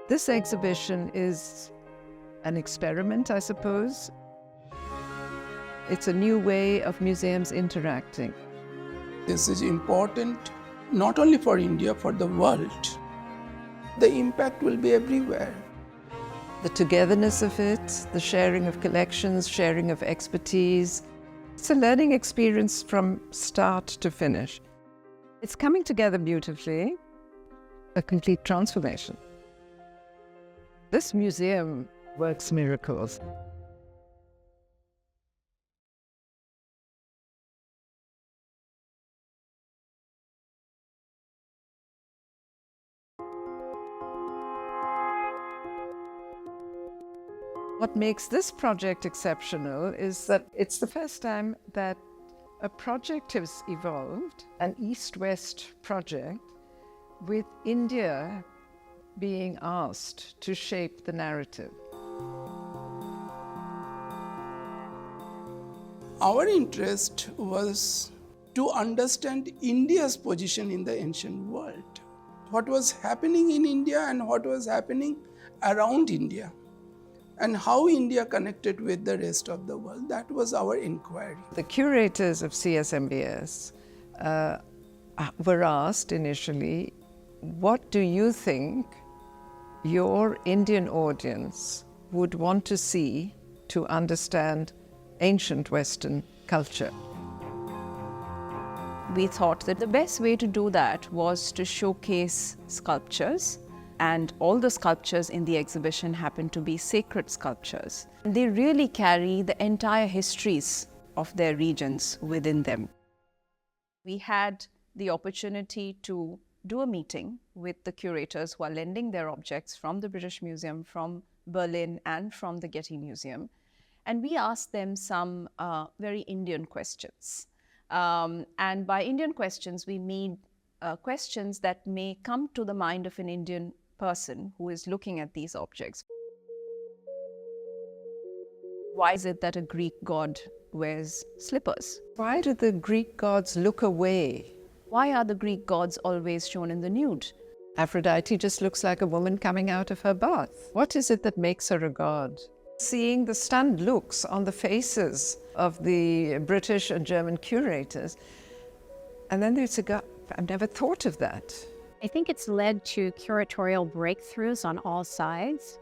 This exhibition is an experiment, I suppose. It's a new way of museums interacting. This is important not only for India, for the world. The impact will be everywhere. The togetherness of it, the sharing of collections, sharing of expertise. It's a learning experience from start to finish. It's coming together beautifully, a complete transformation. This museum works miracles. What makes this project exceptional is that it's the first time that a project has evolved, an East-West project, with India being asked to shape the narrative. Our interest was to understand India's position in the ancient world. What was happening in India and what was happening around India, and how India connected with the rest of the world. That was our inquiry. The curators of CSMBS were asked initially, what do you think your Indian audience would want to see to understand ancient Western culture? We thought that the best way to do that was to showcase sculptures, and all the sculptures in the exhibition happen to be sacred sculptures. They really carry the entire histories of their regions within them. We had the opportunity to do a meeting with the curators who are lending their objects from the British Museum, from Berlin, and from the Getty Museum. And we asked them some very Indian questions. And by Indian questions, we mean questions that may come to the mind of an Indian person who is looking at these objects. Why is it that a Greek god wears slippers? Why do the Greek gods look away? Why are the Greek gods always shown in the nude? Aphrodite just looks like a woman coming out of her bath. What is it that makes her a god? Seeing the stunned looks on the faces of the British and German curators, and then there's a guy, I've never thought of that. I think it's led to curatorial breakthroughs on all sides,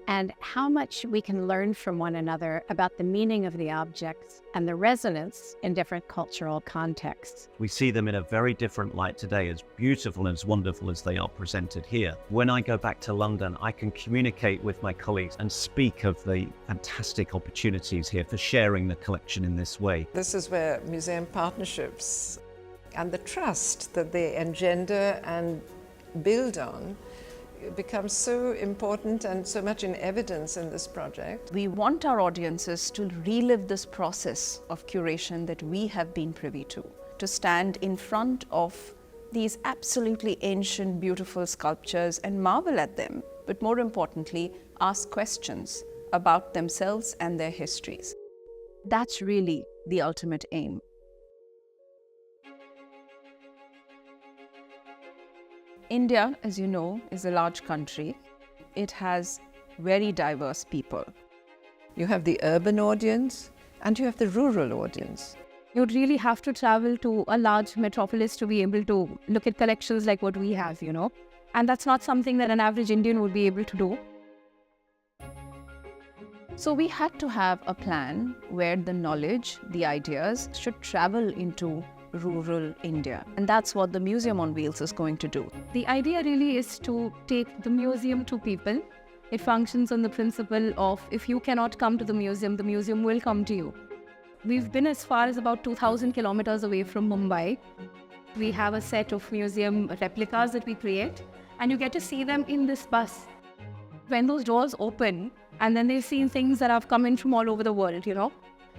and how much we can learn from one another about the meaning of the objects and the resonance in different cultural contexts. We see them in a very different light today, as beautiful and as wonderful as they are presented here. When I go back to London, I can communicate with my colleagues and speak of the fantastic opportunities here for sharing the collection in this way. This is where museum partnerships and the trust that they engender and build on becomes so important and so much in evidence in this project. We want our audiences to relive this process of curation that we have been privy to stand in front of these absolutely ancient, beautiful sculptures and marvel at them, but more importantly, ask questions about themselves and their histories. That's really the ultimate aim. India, as you know, is a large country. It has very diverse people. You have the urban audience and you have the rural audience. You'd really have to travel to a large metropolis to be able to look at collections like what we have, And that's not something that an average Indian would be able to do. So we had to have a plan where the knowledge, the ideas should travel into rural India. And that's what the Museum on Wheels is going to do. The idea really is to take the museum to people. It functions on the principle of if you cannot come to the museum will come to you. We've been as far as about 2,000 kilometers away from Mumbai. We have a set of museum replicas that we create, and you get to see them in this bus. When those doors open, and then they've seen things that have come in from all over the world,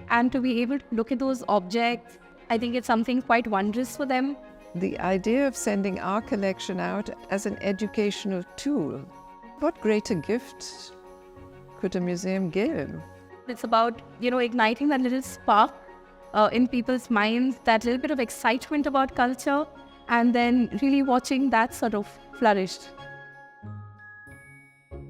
And to be able to look at those objects, I think it's something quite wondrous for them. The idea of sending our collection out as an educational tool, what greater gift could a museum give? It's about, igniting that little spark in people's minds, that little bit of excitement about culture, and then really watching that sort of flourish.